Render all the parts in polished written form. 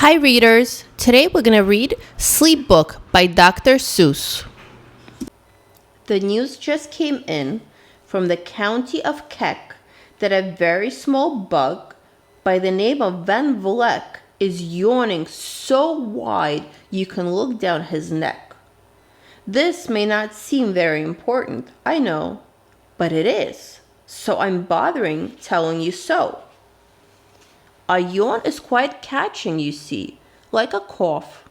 Hi readers! Today we're going to read Sleep Book by Dr. Seuss. The news just came in from the county of Keck that a very small bug by the name of Van Vleck is yawning so wide you can look down his neck. This may not seem very important, I know, but it is, so I'm bothering telling you so. A yawn is quite catching, you see, like a cough.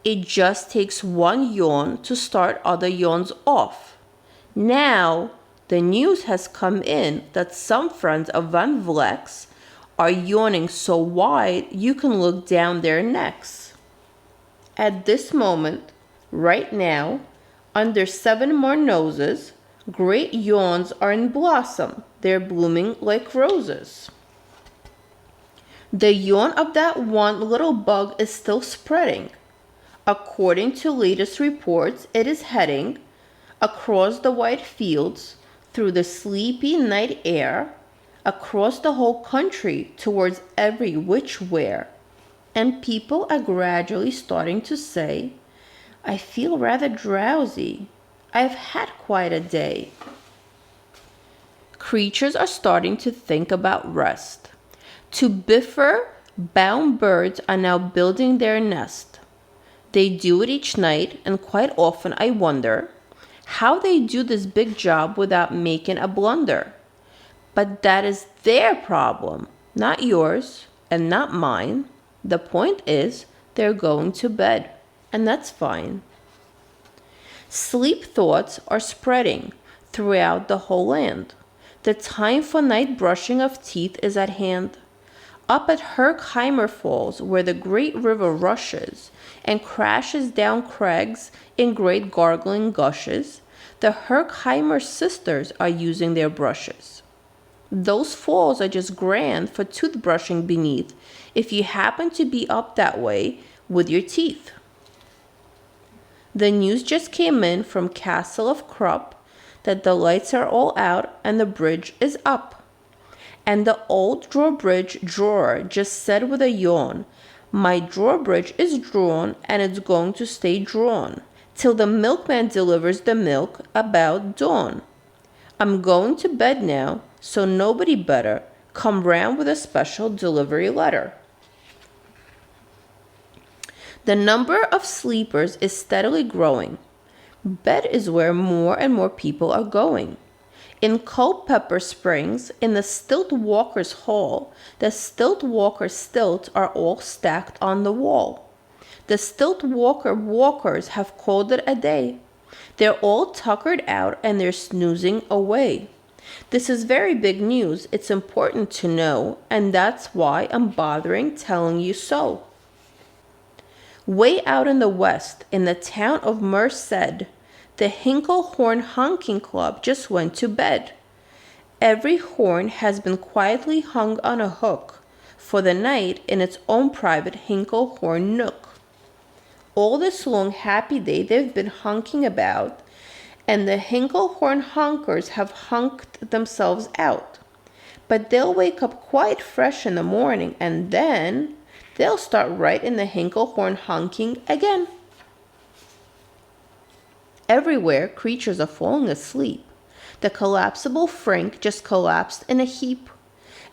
It just takes one yawn to start other yawns off. Now, the news has come in that some friends of Van Vleck's are yawning so wide you can look down their necks. At this moment, right now, under 7 more noses, great yawns are in blossom. They're blooming like roses. The yawn of that one little bug is still spreading. According to latest reports, it is heading across the wide fields, through the sleepy night air, across the whole country towards every which where. And people are gradually starting to say, I feel rather drowsy. I've had quite a day. Creatures are starting to think about rest. To biffer-bound birds are now building their nest. They do it each night, and quite often I wonder how they do this big job without making a blunder. But that is their problem, not yours and not mine. The point is, they're going to bed, and that's fine. Sleep thoughts are spreading throughout the whole land. The time for night brushing of teeth is at hand. Up at Herkheimer Falls, where the great river rushes and crashes down crags in great gargling gushes, the Herkheimer sisters are using their brushes. Those falls are just grand for toothbrushing beneath if you happen to be up that way with your teeth. The news just came in from Castle of Krupp that the lights are all out and the bridge is up. And the old drawbridge drawer just said with a yawn, my drawbridge is drawn and it's going to stay drawn till the milkman delivers the milk about dawn. I'm going to bed now, so nobody better come round with a special delivery letter. The number of sleepers is steadily growing. Bed is where more and more people are going. In Culpeper Springs, in the Stilt Walkers' Hall, the Stilt Walker stilts are all stacked on the wall. The Stilt Walker walkers have called it a day. They're all tuckered out and they're snoozing away. This is very big news. It's important to know, and that's why I'm bothering telling you so. Way out in the west, in the town of Merced, the Hinklehorn Honking Club just went to bed. Every horn has been quietly hung on a hook for the night in its own private Hinklehorn nook. All this long happy day they've been honking about, and the Hinklehorn honkers have honked themselves out. But they'll wake up quite fresh in the morning, and then they'll start right in the Hinklehorn honking again. Everywhere, creatures are falling asleep. The collapsible Frink just collapsed in a heap.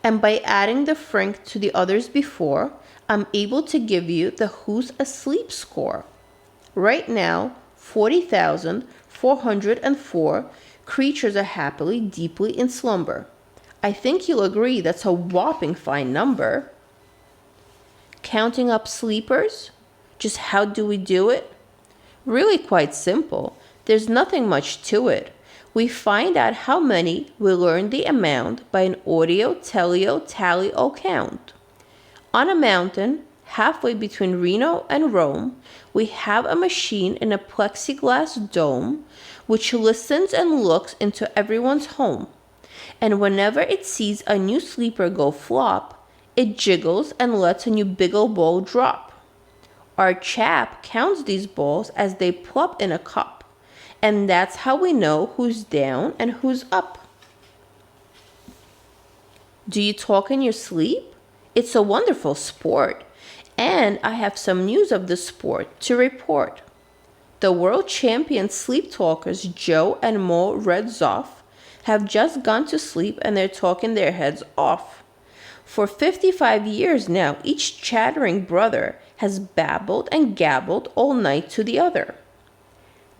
And by adding the Frink to the others before, I'm able to give you the Who's Asleep score. Right now, 40,404 creatures are happily, deeply in slumber. I think you'll agree that's a whopping fine number. Counting up sleepers? Just how do we do it? Really quite simple. There's nothing much to it. We find out how many, we learn the amount by an Audio-Telly-o-Tally-o Count. On a mountain, halfway between Reno and Rome, we have a machine in a plexiglass dome which listens and looks into everyone's home. And whenever it sees a new sleeper go flop, it jiggles and lets a new biggle ball drop. Our chap counts these balls as they plop in a cup. And that's how we know who's down and who's up. Do you talk in your sleep? It's a wonderful sport. And I have some news of the sport to report. The world champion sleep talkers Joe and Mo Redzoff have just gone to sleep and they're talking their heads off. For 55 years now, each chattering brother has babbled and gabbled all night to the other.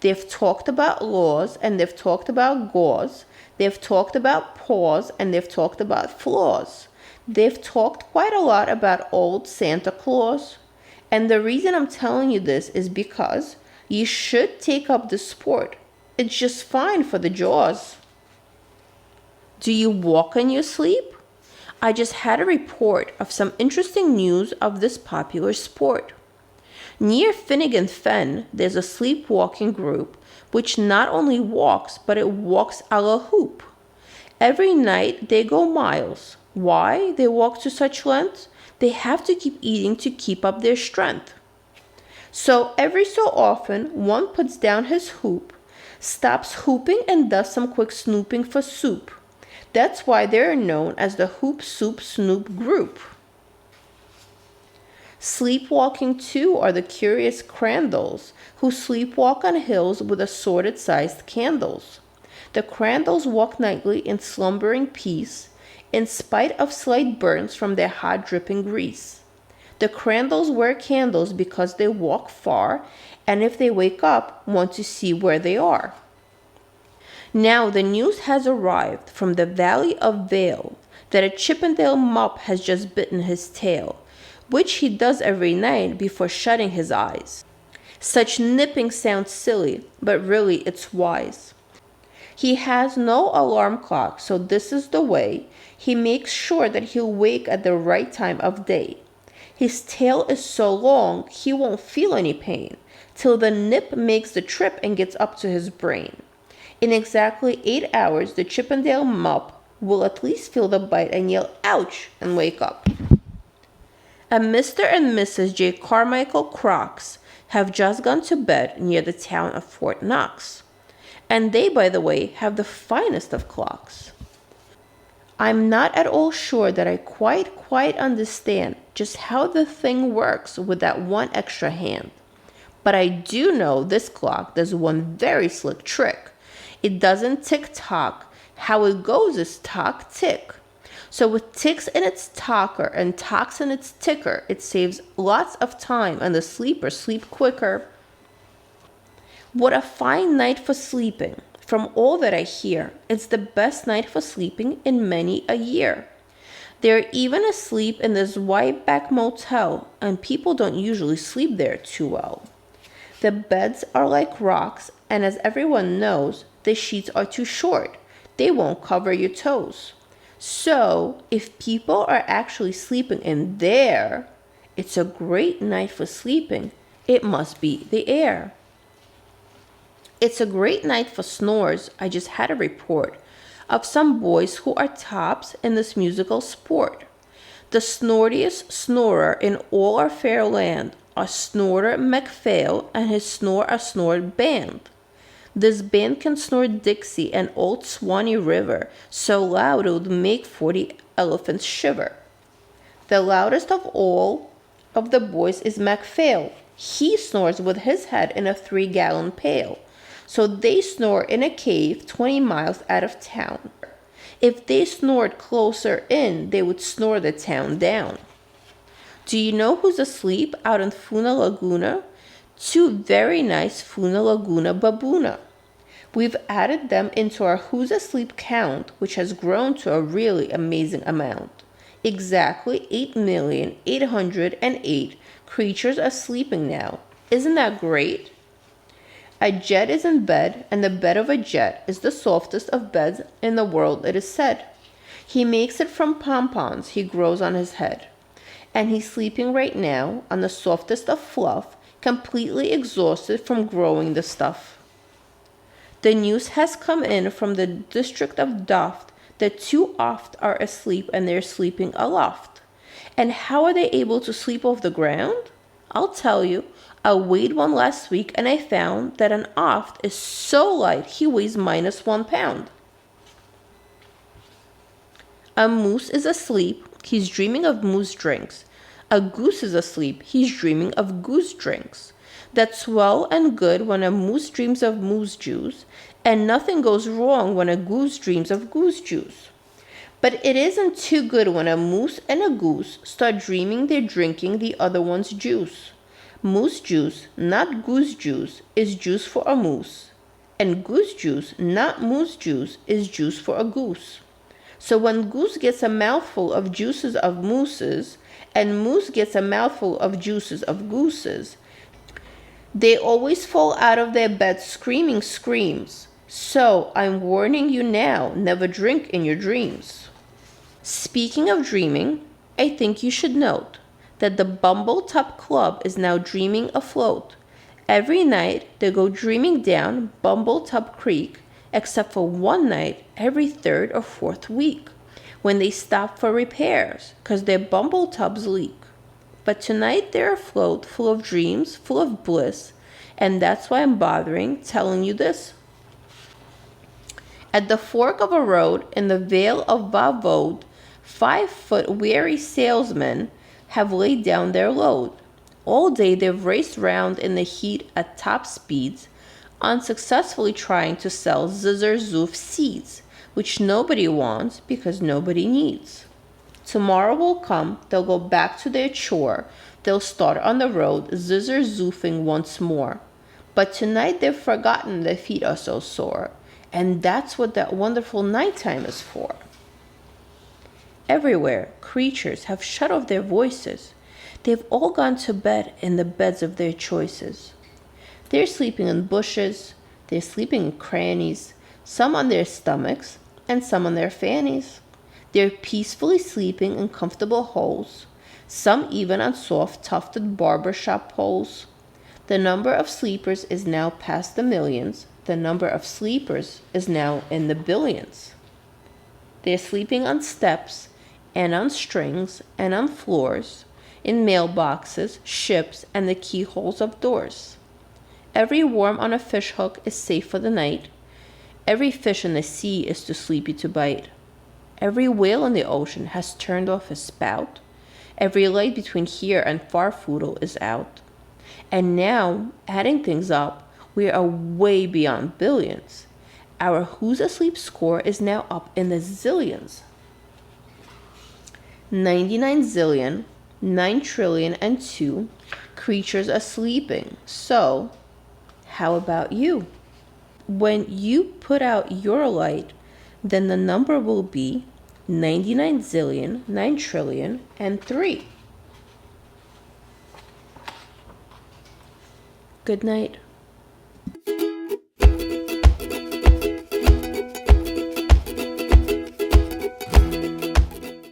They've talked about laws and they've talked about gauze. They've talked about paws and they've talked about flaws. They've talked quite a lot about old Santa Claus. And the reason I'm telling you this is because you should take up the sport. It's just fine for the jaws. Do you walk in your sleep? I just had a report of some interesting news of this popular sport. Near Finnegan Fen, there's a sleepwalking group which not only walks, but it walks a la hoop. Every night they go miles. Why they walk to such lengths? They have to keep eating to keep up their strength. So every so often, one puts down his hoop, stops hooping and does some quick snooping for soup. That's why they're known as the Hoop Soup Snoop group. Sleepwalking too are the curious Crandalls, who sleepwalk on hills with assorted-sized candles. The Crandalls walk nightly in slumbering peace, in spite of slight burns from their hot dripping grease. The Crandalls wear candles because they walk far, and if they wake up, want to see where they are. Now the news has arrived from the Valley of Vale that a Chippendale Mupp has just bitten his tail, which he does every night before shutting his eyes. Such nipping sounds silly, but really it's wise. He has no alarm clock, so this is the way he makes sure that he'll wake at the right time of day. His tail is so long he won't feel any pain till the nip makes the trip and gets up to his brain. In exactly 8 hours, the Chippendale Mupp will at least feel the bite and yell ouch and wake up. And Mr. and Mrs. J. Carmichael Crocs have just gone to bed near the town of Fort Knox. And they, by the way, have the finest of clocks. I'm not at all sure that I quite understand just how the thing works with that one extra hand. But I do know this clock does one very slick trick. It doesn't tick-tock. How it goes is tock-tick. So with ticks in its talker and tocks in its ticker, it saves lots of time and the sleepers sleep quicker. What a fine night for sleeping. From all that I hear, it's the best night for sleeping in many a year. They're even asleep in this white-back motel, and people don't usually sleep there too well. The beds are like rocks, and as everyone knows, the sheets are too short. They won't cover your toes. So, if people are actually sleeping in there, it's a great night for sleeping. It must be the air. It's a great night for snores. I just had a report of some boys who are tops in this musical sport. The snortiest snorer in all our fair land are Snorter MacPhail and his Snore a Snore band. This band can snore Dixie and Old Swanee River so loud it would make 40 elephants shiver. The loudest of all of the boys is MacPhail. He snores with his head in a 3-gallon pail. So they snore in a cave 20 miles out of town. If they snored closer in, they would snore the town down. Do you know who's asleep out in Funa Laguna? 2 very nice Funa Laguna baboona. We've added them into our Who's Asleep count, which has grown to a really amazing amount. Exactly 8,808 creatures are sleeping now. Isn't that great? A jet is in bed, and the bed of a jet is the softest of beds in the world, it is said. He makes it from pompons he grows on his head. And he's sleeping right now on the softest of fluff, completely exhausted from growing the stuff. The news has come in from the district of Doft that 2 oft are asleep and they're sleeping aloft. And how are they able to sleep off the ground? I'll tell you. I weighed one last week and I found that an oft is so light he weighs -1 pound. A moose is asleep. He's dreaming of moose drinks. A goose is asleep, he's dreaming of goose drinks. That's well and good when a moose dreams of moose juice, and nothing goes wrong when a goose dreams of goose juice. But it isn't too good when a moose and a goose start dreaming they're drinking the other one's juice. Moose juice, not goose juice, is juice for a moose. And goose juice, not moose juice, is juice for a goose. So when goose gets a mouthful of juices of mooses, and moose gets a mouthful of juices of gooses, they always fall out of their beds screaming screams. So I'm warning you now, never drink in your dreams. Speaking of dreaming, I think you should note that the Bumbletop Club is now dreaming afloat. Every night they go dreaming down Bumbletop Creek, except for one night every third or fourth week, when they stop for repairs, 'cause their bumbletubs leak. But tonight they're afloat, full of dreams, full of bliss, and that's why I'm bothering telling you this. At the fork of a road in the Vale of Vavode, 5-foot weary salesmen have laid down their load. All day they've raced round in the heat at top speeds, unsuccessfully trying to sell zizzer-zoof seeds, which nobody wants because nobody needs. Tomorrow will come, they'll go back to their chore, they'll start on the road, zizzer-zoofing once more. But tonight they've forgotten their feet are so sore, and that's what that wonderful nighttime is for. Everywhere, creatures have shut off their voices. They've all gone to bed in the beds of their choices. They're sleeping in bushes, they're sleeping in crannies, some on their stomachs and some on their fannies. They're peacefully sleeping in comfortable holes, some even on soft tufted barbershop poles. The number of sleepers is now past the millions. The number of sleepers is now in the billions. They're sleeping on steps and on strings and on floors, in mailboxes, ships, and the keyholes of doors. Every worm on a fish hook is safe for the night. Every fish in the sea is too sleepy to bite. Every whale in the ocean has turned off his spout. Every light between here and Farfoodle is out. And now, adding things up, we are way beyond billions. Our Who's Asleep score is now up in the zillions. 99 zillion, 9 trillion and 2 creatures are sleeping. So, how about you? When you put out your light, then the number will be 99 zillion, 9 trillion, and 3. Good night.